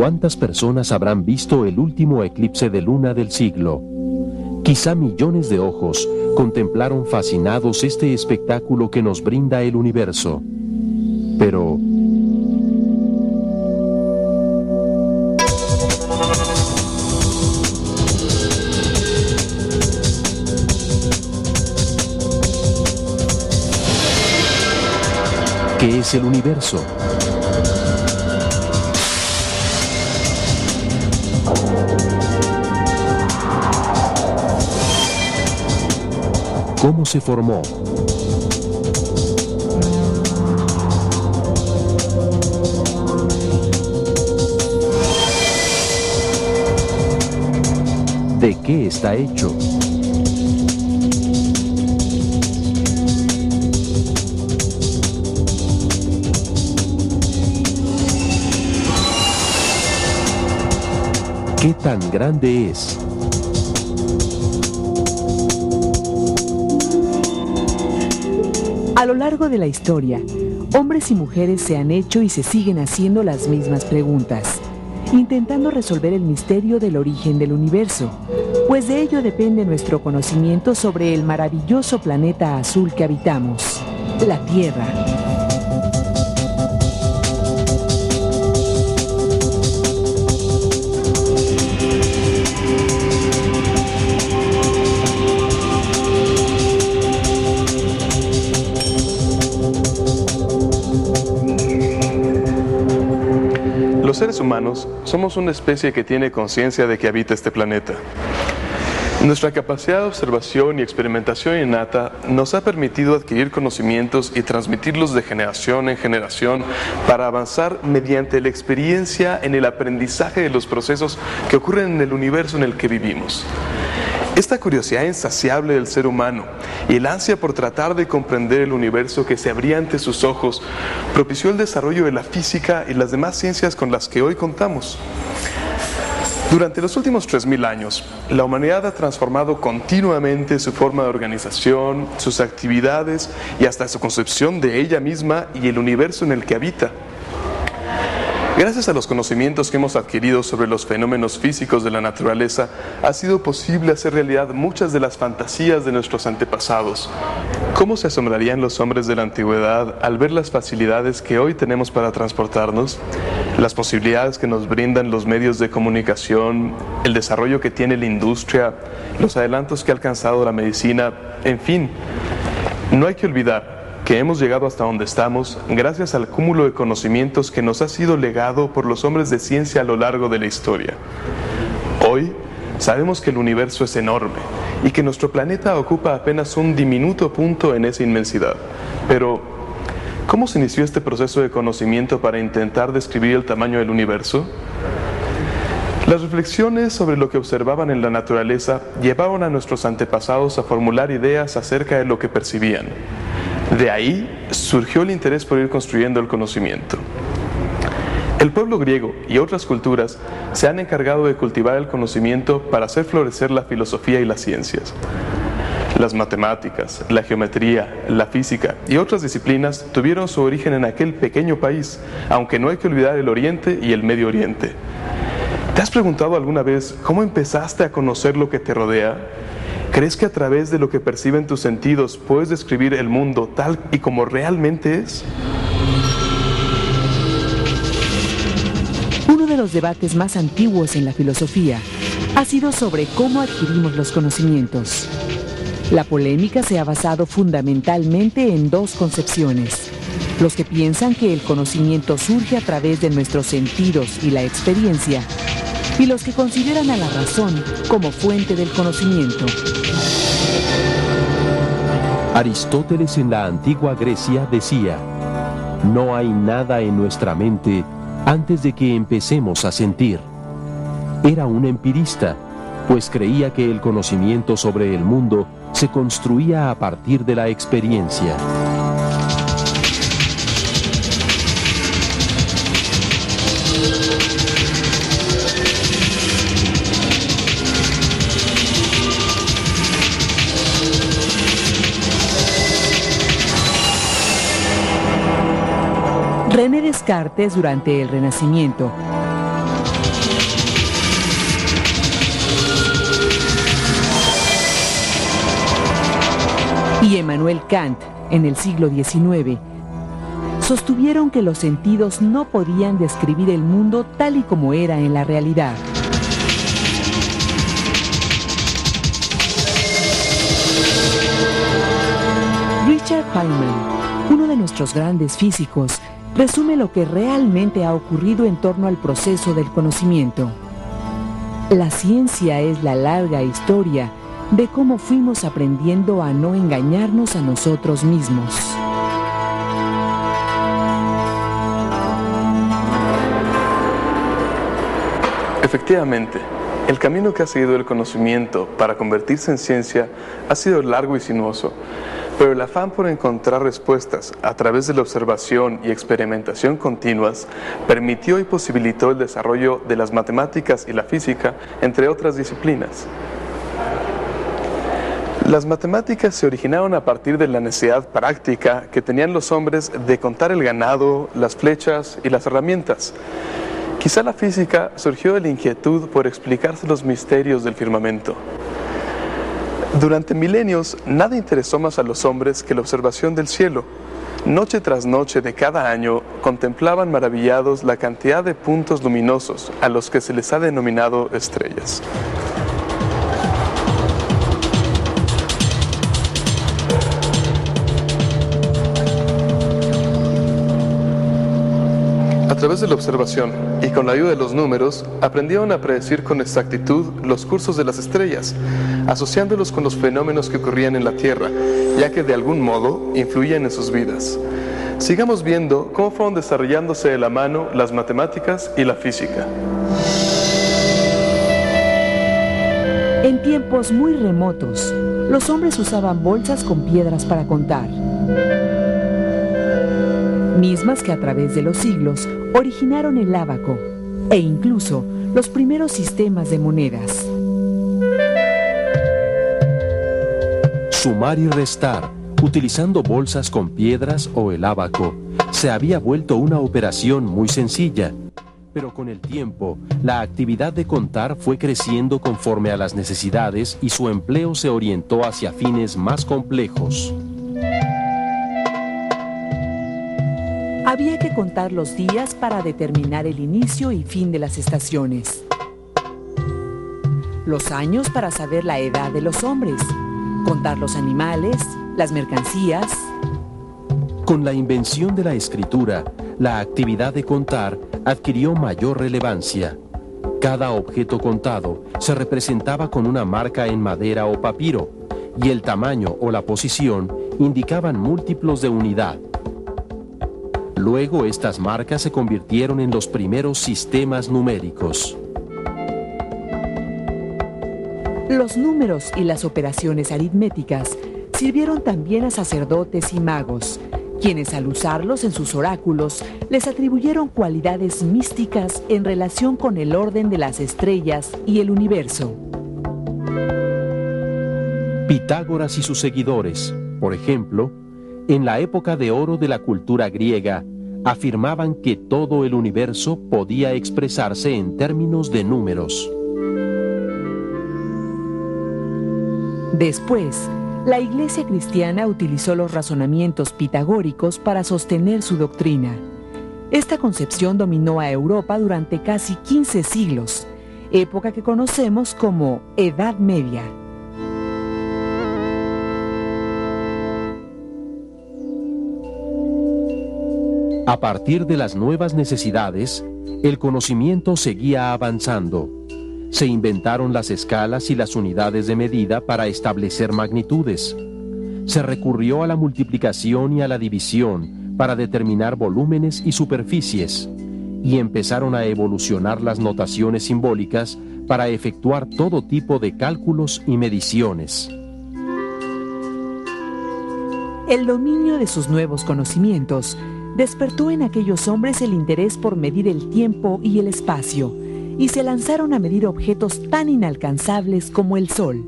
¿Cuántas personas habrán visto el último eclipse de luna del siglo? Quizá millones de ojos contemplaron fascinados este espectáculo que nos brinda el universo. Pero ¿qué es el universo? ¿Cómo se formó? ¿De qué está hecho? ¿Qué tan grande es? A lo largo de la historia, hombres y mujeres se han hecho y se siguen haciendo las mismas preguntas, intentando resolver el misterio del origen del universo, pues de ello depende nuestro conocimiento sobre el maravilloso planeta azul que habitamos, la Tierra. Los seres humanos somos una especie que tiene conciencia de que habita este planeta. Nuestra capacidad de observación y experimentación innata nos ha permitido adquirir conocimientos y transmitirlos de generación en generación para avanzar mediante la experiencia en el aprendizaje de los procesos que ocurren en el universo en el que vivimos. Esta curiosidad insaciable del ser humano y el ansia por tratar de comprender el universo que se abría ante sus ojos propició el desarrollo de la física y las demás ciencias con las que hoy contamos. Durante los últimos 3000 años, la humanidad ha transformado continuamente su forma de organización, sus actividades y hasta su concepción de ella misma y el universo en el que habita. Gracias a los conocimientos que hemos adquirido sobre los fenómenos físicos de la naturaleza, ha sido posible hacer realidad muchas de las fantasías de nuestros antepasados. ¿Cómo se asombrarían los hombres de la antigüedad al ver las facilidades que hoy tenemos para transportarnos? Las posibilidades que nos brindan los medios de comunicación, el desarrollo que tiene la industria, los adelantos que ha alcanzado la medicina, en fin. No hay que olvidar que hemos llegado hasta donde estamos gracias al cúmulo de conocimientos que nos ha sido legado por los hombres de ciencia a lo largo de la historia. Hoy sabemos que el universo es enorme y que nuestro planeta ocupa apenas un diminuto punto en esa inmensidad. Pero, ¿cómo se inició este proceso de conocimiento para intentar describir el tamaño del universo? Las reflexiones sobre lo que observaban en la naturaleza llevaban a nuestros antepasados a formular ideas acerca de lo que percibían. De ahí surgió el interés por ir construyendo el conocimiento. El pueblo griego y otras culturas se han encargado de cultivar el conocimiento para hacer florecer la filosofía y las ciencias. Las matemáticas, la geometría, la física y otras disciplinas tuvieron su origen en aquel pequeño país, aunque no hay que olvidar el Oriente y el Medio Oriente. ¿Te has preguntado alguna vez cómo empezaste a conocer lo que te rodea? ¿Crees que a través de lo que perciben tus sentidos puedes describir el mundo tal y como realmente es? Uno de los debates más antiguos en la filosofía ha sido sobre cómo adquirimos los conocimientos. La polémica se ha basado fundamentalmente en dos concepciones: los que piensan que el conocimiento surge a través de nuestros sentidos y la experiencia, y los que consideran a la razón como fuente del conocimiento. Aristóteles en la antigua Grecia decía: no hay nada en nuestra mente antes de que empecemos a sentir. Era un empirista, pues creía que el conocimiento sobre el mundo se construía a partir de la experiencia. René Descartes, durante el Renacimiento, Immanuel Kant, en el siglo XIX, sostuvieron que los sentidos no podían describir el mundo tal y como era en la realidad. Richard Feynman, uno de nuestros grandes físicos, resume lo que realmente ha ocurrido en torno al proceso del conocimiento. La ciencia es la larga historia de cómo fuimos aprendiendo a no engañarnos a nosotros mismos. Efectivamente, el camino que ha seguido el conocimiento para convertirse en ciencia ha sido largo y sinuoso, pero el afán por encontrar respuestas a través de la observación y experimentación continuas permitió y posibilitó el desarrollo de las matemáticas y la física, entre otras disciplinas. Las matemáticas se originaron a partir de la necesidad práctica que tenían los hombres de contar el ganado, las flechas y las herramientas. Quizá la física surgió de la inquietud por explicarse los misterios del firmamento. Durante milenios, nada interesó más a los hombres que la observación del cielo. Noche tras noche de cada año, contemplaban maravillados la cantidad de puntos luminosos a los que se les ha denominado estrellas. A través de la observación y con la ayuda de los números, aprendieron a predecir con exactitud los cursos de las estrellas, asociándolos con los fenómenos que ocurrían en la Tierra, ya que de algún modo influían en sus vidas. Sigamos viendo cómo fueron desarrollándose de la mano las matemáticas y la física. En tiempos muy remotos, los hombres usaban bolsas con piedras para contar, mismas que a través de los siglos originaron el ábaco e incluso los primeros sistemas de monedas. Sumar y restar, utilizando bolsas con piedras o el ábaco, se había vuelto una operación muy sencilla, pero con el tiempo, la actividad de contar fue creciendo conforme a las necesidades y su empleo se orientó hacia fines más complejos. Había que contar los días para determinar el inicio y fin de las estaciones, los años para saber la edad de los hombres, contar los animales, las mercancías. Con la invención de la escritura, la actividad de contar adquirió mayor relevancia. Cada objeto contado se representaba con una marca en madera o papiro, y el tamaño o la posición indicaban múltiplos de unidad. Luego estas marcas se convirtieron en los primeros sistemas numéricos. Los números y las operaciones aritméticas sirvieron también a sacerdotes y magos, quienes al usarlos en sus oráculos les atribuyeron cualidades místicas en relación con el orden de las estrellas y el universo. Pitágoras y sus seguidores, por ejemplo, en la época de oro de la cultura griega, afirmaban que todo el universo podía expresarse en términos de números. Después, la Iglesia cristiana utilizó los razonamientos pitagóricos para sostener su doctrina. Esta concepción dominó a Europa durante casi 15 siglos, época que conocemos como Edad Media. A partir de las nuevas necesidades, el conocimiento seguía avanzando. Se inventaron las escalas y las unidades de medida para establecer magnitudes. Se recurrió a la multiplicación y a la división para determinar volúmenes y superficies, y empezaron a evolucionar las notaciones simbólicas para efectuar todo tipo de cálculos y mediciones. El dominio de sus nuevos conocimientos despertó en aquellos hombres el interés por medir el tiempo y el espacio, y se lanzaron a medir objetos tan inalcanzables como el Sol.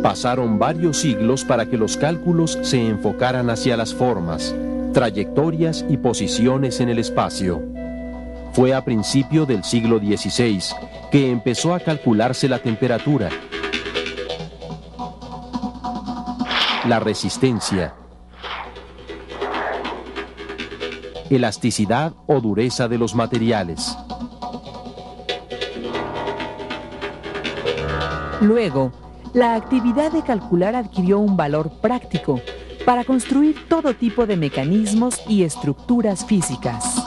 Pasaron varios siglos para que los cálculos se enfocaran hacia las formas, trayectorias y posiciones en el espacio. Fue a principio del siglo XVI que empezó a calcularse la temperatura. la resistencia, elasticidad o dureza de los materiales. Luego, la actividad de calcular adquirió un valor práctico para construir todo tipo de mecanismos y estructuras físicas.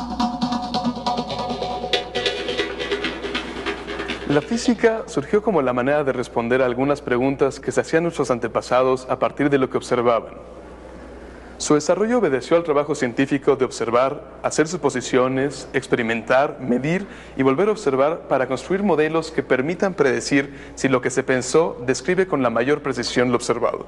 La física surgió como la manera de responder a algunas preguntas que se hacían nuestros antepasados a partir de lo que observaban. Su desarrollo obedeció al trabajo científico de observar, hacer suposiciones, experimentar, medir y volver a observar para construir modelos que permitan predecir si lo que se pensó describe con la mayor precisión lo observado.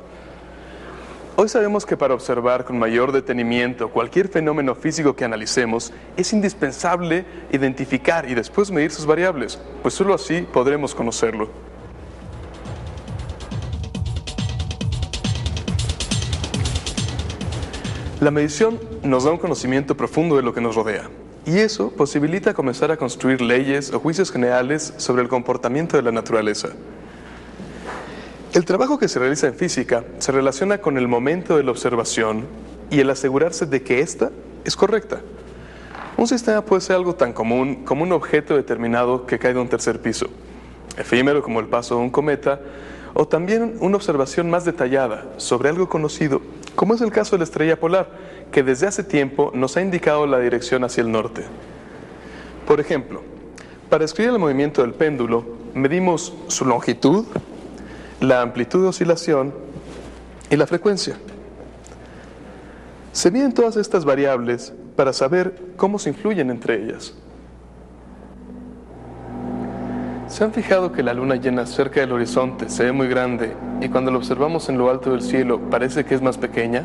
Hoy sabemos que para observar con mayor detenimiento cualquier fenómeno físico que analicemos, es indispensable identificar y después medir sus variables, pues solo así podremos conocerlo. La medición nos da un conocimiento profundo de lo que nos rodea, y eso posibilita comenzar a construir leyes o juicios generales sobre el comportamiento de la naturaleza. El trabajo que se realiza en física se relaciona con el momento de la observación y el asegurarse de que ésta es correcta. Un sistema puede ser algo tan común como un objeto determinado que cae de un tercer piso, efímero como el paso de un cometa, o también una observación más detallada sobre algo conocido, como es el caso de la estrella polar, que desde hace tiempo nos ha indicado la dirección hacia el norte. Por ejemplo, para escribir el movimiento del péndulo, medimos su longitud, la amplitud de oscilación y la frecuencia. Se miden todas estas variables para saber cómo se influyen entre ellas. ¿Se han fijado que la luna llena cerca del horizonte se ve muy grande y cuando la observamos en lo alto del cielo parece que es más pequeña?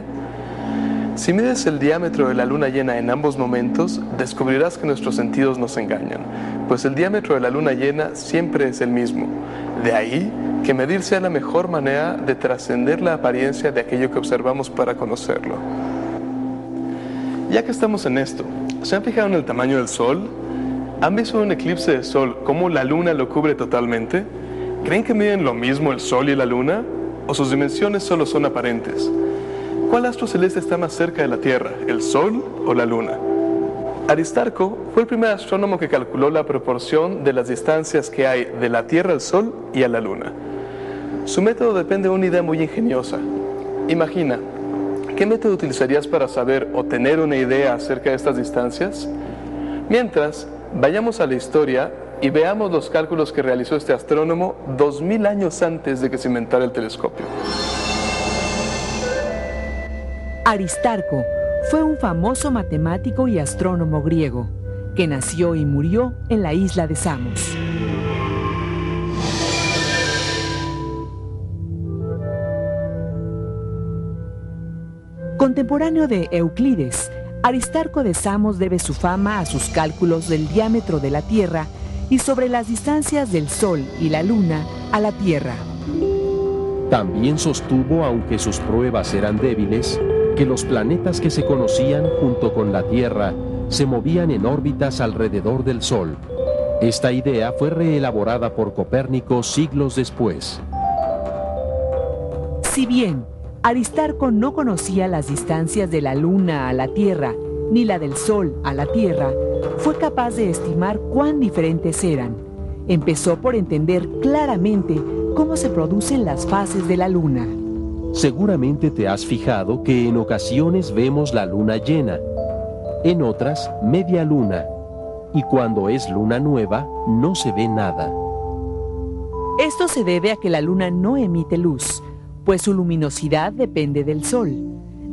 Si mides el diámetro de la luna llena en ambos momentos, descubrirás que nuestros sentidos nos engañan, pues el diámetro de la luna llena siempre es el mismo. De ahí que medir sea la mejor manera de trascender la apariencia de aquello que observamos para conocerlo. Ya que estamos en esto, ¿se han fijado en el tamaño del Sol? ¿Han visto un eclipse de Sol cómo la Luna lo cubre totalmente? ¿Creen que miden lo mismo el Sol y la Luna? ¿O sus dimensiones solo son aparentes? ¿Cuál astro celeste está más cerca de la Tierra, el Sol o la Luna? Aristarco fue el primer astrónomo que calculó la proporción de las distancias que hay de la Tierra al Sol y a la Luna. Su método depende de una idea muy ingeniosa. Imagina, ¿qué método utilizarías para saber o tener una idea acerca de estas distancias? Mientras, vayamos a la historia y veamos los cálculos que realizó este astrónomo 2000 años antes de que se inventara el telescopio. Aristarco fue un famoso matemático y astrónomo griego, que nació y murió en la isla de Samos. Contemporáneo de Euclides, Aristarco de Samos debe su fama a sus cálculos del diámetro de la Tierra y sobre las distancias del Sol y la Luna a la Tierra. También sostuvo, aunque sus pruebas eran débiles, que los planetas que se conocían junto con la Tierra se movían en órbitas alrededor del Sol. Esta idea fue reelaborada por Copérnico siglos después. Si bien Aristarco no conocía las distancias de la Luna a la Tierra, ni la del Sol a la Tierra, fue capaz de estimar cuán diferentes eran. Empezó por entender claramente cómo se producen las fases de la Luna. Seguramente te has fijado que en ocasiones vemos la luna llena, en otras media luna, y cuando es luna nueva no se ve nada. Esto se debe a que la Luna no emite luz, pues su luminosidad depende del Sol.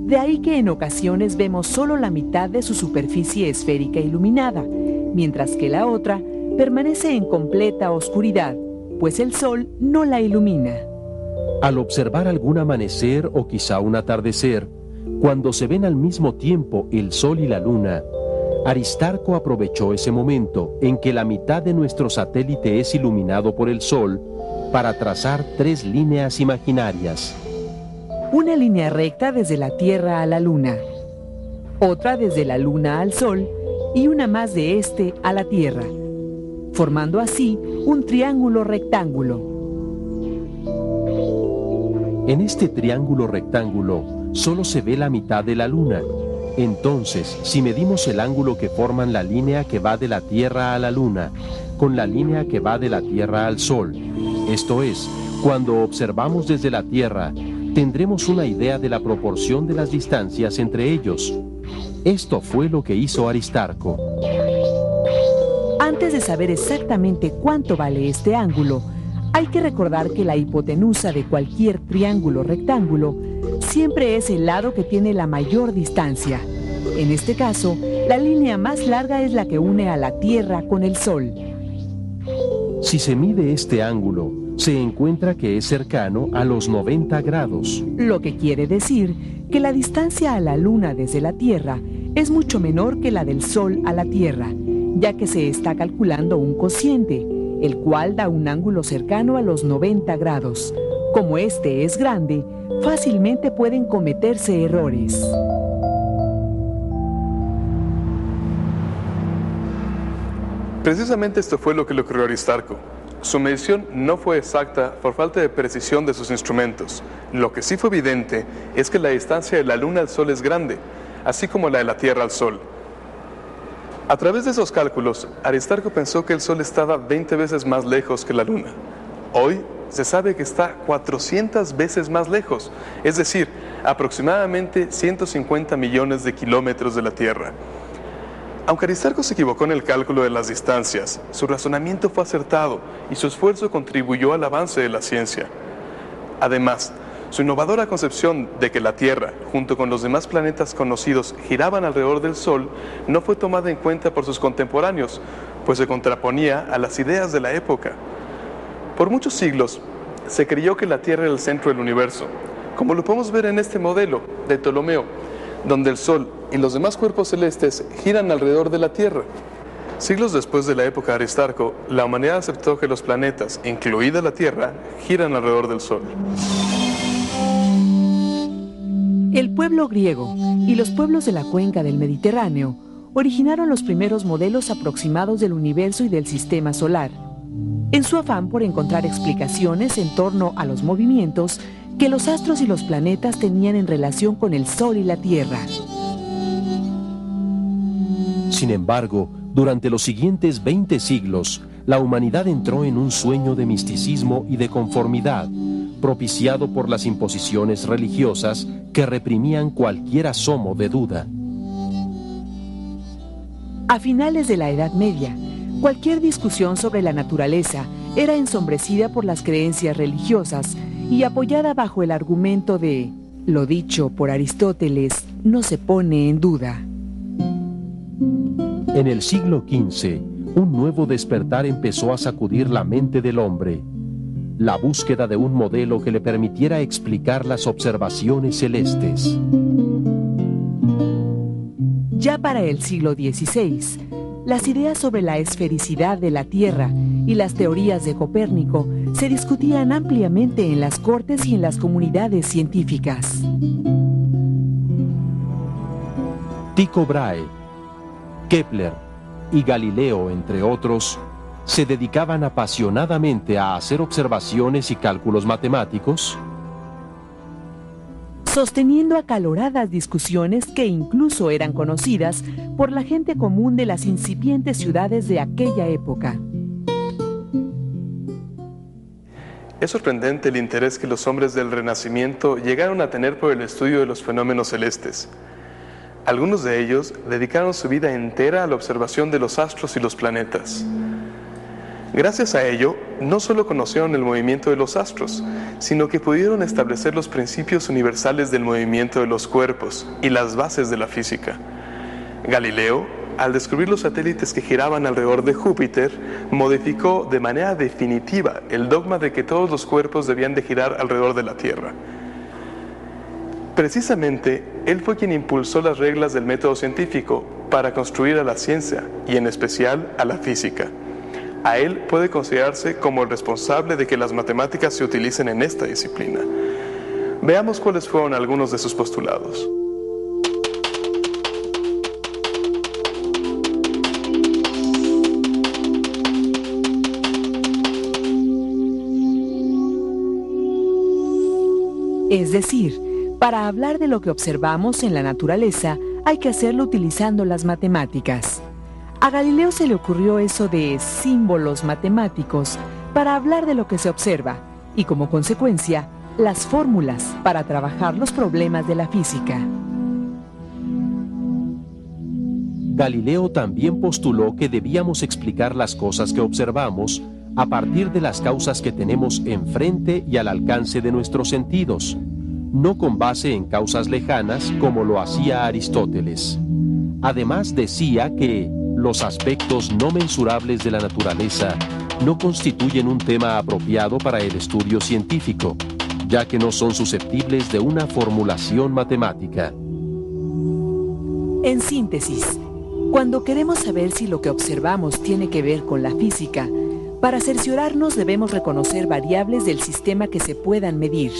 De ahí que en ocasiones vemos solo la mitad de su superficie esférica iluminada, mientras que la otra permanece en completa oscuridad, pues el Sol no la ilumina. Al observar algún amanecer o quizá un atardecer, cuando se ven al mismo tiempo el Sol y la Luna, Aristarco aprovechó ese momento en que la mitad de nuestro satélite es iluminado por el Sol para trazar 3 líneas imaginarias. Una línea recta desde la Tierra a la Luna, otra desde la Luna al Sol y una más de este a la Tierra, formando así un triángulo rectángulo. En este triángulo rectángulo solo se ve la mitad de la Luna. Entonces, si medimos el ángulo que forman la línea que va de la Tierra a la Luna con la línea que va de la Tierra al Sol, esto es, cuando observamos desde la Tierra, tendremos una idea de la proporción de las distancias entre ellos. Esto fue lo que hizo Aristarco. Antes de saber exactamente cuánto vale este ángulo, hay que recordar que la hipotenusa de cualquier triángulo rectángulo siempre es el lado que tiene la mayor distancia. En este caso, la línea más larga es la que une a la Tierra con el Sol. Si se mide este ángulo, se encuentra que es cercano a los 90 grados. Lo que quiere decir que la distancia a la Luna desde la Tierra es mucho menor que la del Sol a la Tierra, ya que se está calculando un cociente, el cual da un ángulo cercano a los 90 grados. Como este es grande, fácilmente pueden cometerse errores. Precisamente esto fue lo que le ocurrió a Aristarco. Su medición no fue exacta por falta de precisión de sus instrumentos. Lo que sí fue evidente es que la distancia de la Luna al Sol es grande, así como la de la Tierra al Sol. A través de esos cálculos, Aristarco pensó que el Sol estaba 20 veces más lejos que la Luna. Hoy se sabe que está 400 veces más lejos, es decir, aproximadamente 150 millones de kilómetros de la Tierra. Aunque Aristarco se equivocó en el cálculo de las distancias, su razonamiento fue acertado y su esfuerzo contribuyó al avance de la ciencia. Además, su innovadora concepción de que la Tierra, junto con los demás planetas conocidos, giraban alrededor del Sol, no fue tomada en cuenta por sus contemporáneos, pues se contraponía a las ideas de la época. Por muchos siglos, se creyó que la Tierra era el centro del universo, como lo podemos ver en este modelo de Ptolomeo, donde el Sol y los demás cuerpos celestes giran alrededor de la Tierra. Siglos después de la época de Aristarco, la humanidad aceptó que los planetas, incluida la Tierra, giran alrededor del Sol. El pueblo griego y los pueblos de la cuenca del Mediterráneo originaron los primeros modelos aproximados del universo y del sistema solar, en su afán por encontrar explicaciones en torno a los movimientos que los astros y los planetas tenían en relación con el Sol y la Tierra. Sin embargo, durante los siguientes 20 siglos, la humanidad entró en un sueño de misticismo y de conformidad, propiciado por las imposiciones religiosas que reprimían cualquier asomo de duda. A finales de la Edad Media, cualquier discusión sobre la naturaleza era ensombrecida por las creencias religiosas y apoyada bajo el argumento de lo dicho por Aristóteles no se pone en duda. En el siglo XV, un nuevo despertar empezó a sacudir la mente del hombre. La búsqueda de un modelo que le permitiera explicar las observaciones celestes. Ya para el siglo XVI, las ideas sobre la esfericidad de la Tierra y las teorías de Copérnico se discutían ampliamente en las cortes y en las comunidades científicas. Tycho Brahe, Kepler y Galileo, entre otros, se dedicaban apasionadamente a hacer observaciones y cálculos matemáticos, sosteniendo acaloradas discusiones que incluso eran conocidas por la gente común de las incipientes ciudades de aquella época. Es sorprendente el interés que los hombres del Renacimiento llegaron a tener por el estudio de los fenómenos celestes. Algunos de ellos dedicaron su vida entera a la observación de los astros y los planetas. Gracias a ello, no solo conocieron el movimiento de los astros, sino que pudieron establecer los principios universales del movimiento de los cuerpos y las bases de la física. Galileo, al descubrir los satélites que giraban alrededor de Júpiter, modificó de manera definitiva el dogma de que todos los cuerpos debían de girar alrededor de la Tierra. Precisamente, él fue quien impulsó las reglas del método científico para construir a la ciencia y en especial a la física. A él puede considerarse como el responsable de que las matemáticas se utilicen en esta disciplina. Veamos cuáles fueron algunos de sus postulados. Es decir, para hablar de lo que observamos en la naturaleza, hay que hacerlo utilizando las matemáticas. A Galileo se le ocurrió eso de símbolos matemáticos para hablar de lo que se observa y, como consecuencia, las fórmulas para trabajar los problemas de la física. Galileo también postuló que debíamos explicar las cosas que observamos a partir de las causas que tenemos enfrente y al alcance de nuestros sentidos, no con base en causas lejanas como lo hacía Aristóteles. Además decía que los aspectos no mensurables de la naturaleza no constituyen un tema apropiado para el estudio científico, ya que no son susceptibles de una formulación matemática. En síntesis, cuando queremos saber si lo que observamos tiene que ver con la física, para cerciorarnos debemos reconocer variables del sistema que se puedan medir.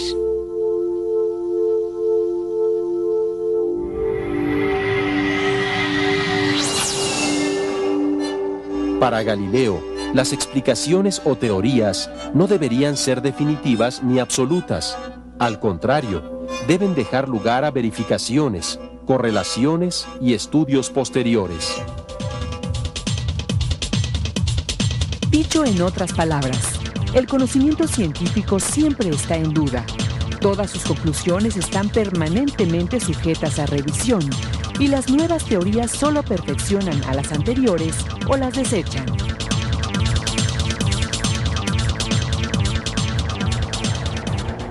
Para Galileo, las explicaciones o teorías no deberían ser definitivas ni absolutas. Al contrario, deben dejar lugar a verificaciones, correlaciones y estudios posteriores. Dicho en otras palabras, el conocimiento científico siempre está en duda. Todas sus conclusiones están permanentemente sujetas a revisión y las nuevas teorías solo perfeccionan a las anteriores o las desechan.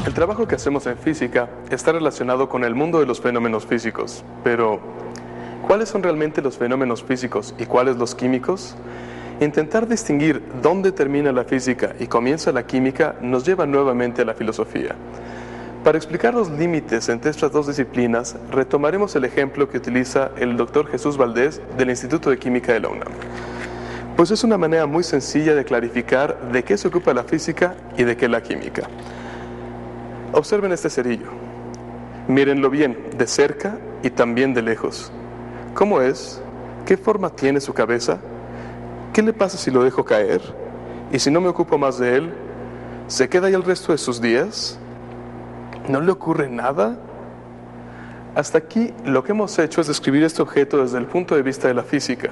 El trabajo que hacemos en física está relacionado con el mundo de los fenómenos físicos, pero ¿cuáles son realmente los fenómenos físicos y cuáles los químicos? Intentar distinguir dónde termina la física y comienza la química nos lleva nuevamente a la filosofía. Para explicar los límites entre estas dos disciplinas, retomaremos el ejemplo que utiliza el Dr. Jesús Valdés del Instituto de Química de la UNAM. Pues es una manera muy sencilla de clarificar de qué se ocupa la física y de qué la química. Observen este cerillo. Mírenlo bien, de cerca y también de lejos. ¿Cómo es? ¿Qué forma tiene su cabeza? ¿Qué le pasa si lo dejo caer? ¿Y si no me ocupo más de él? ¿Se queda ahí el resto de sus días? ¿No le ocurre nada? Hasta aquí lo que hemos hecho es describir este objeto desde el punto de vista de la física.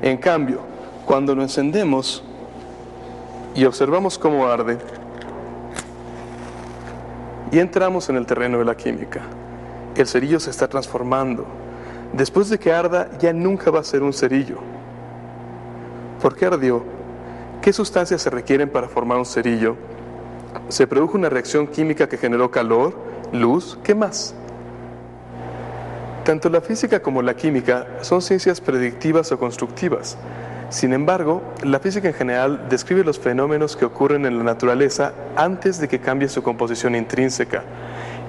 En cambio, cuando lo encendemos y observamos cómo arde, y entramos en el terreno de la química, el cerillo se está transformando. Después de que arda, ya nunca va a ser un cerillo. ¿Por qué ardió? ¿Qué sustancias se requieren para formar un cerillo? Se produjo una reacción química que generó calor, luz, ¿qué más? Tanto la física como la química son ciencias predictivas o constructivas. Sin embargo, la física en general describe los fenómenos que ocurren en la naturaleza antes de que cambie su composición intrínseca,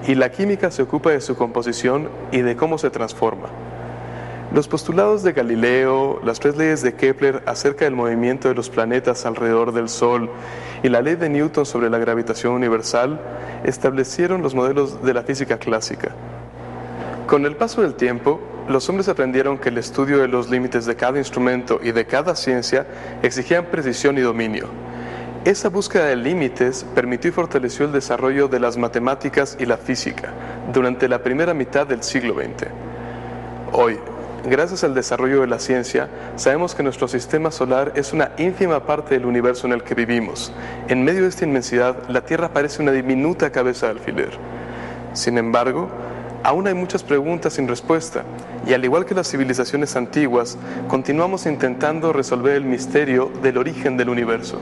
y la química se ocupa de su composición y de cómo se transforma. Los postulados de Galileo, las 3 leyes de Kepler acerca del movimiento de los planetas alrededor del Sol y la ley de Newton sobre la gravitación universal establecieron los modelos de la física clásica. Con el paso del tiempo, los hombres aprendieron que el estudio de los límites de cada instrumento y de cada ciencia exigían precisión y dominio. Esa búsqueda de límites permitió y fortaleció el desarrollo de las matemáticas y la física durante la primera mitad del siglo XX. Hoy, gracias al desarrollo de la ciencia, sabemos que nuestro sistema solar es una ínfima parte del universo en el que vivimos. En medio de esta inmensidad, la Tierra parece una diminuta cabeza de alfiler. Sin embargo, aún hay muchas preguntas sin respuesta, y al igual que las civilizaciones antiguas, continuamos intentando resolver el misterio del origen del universo.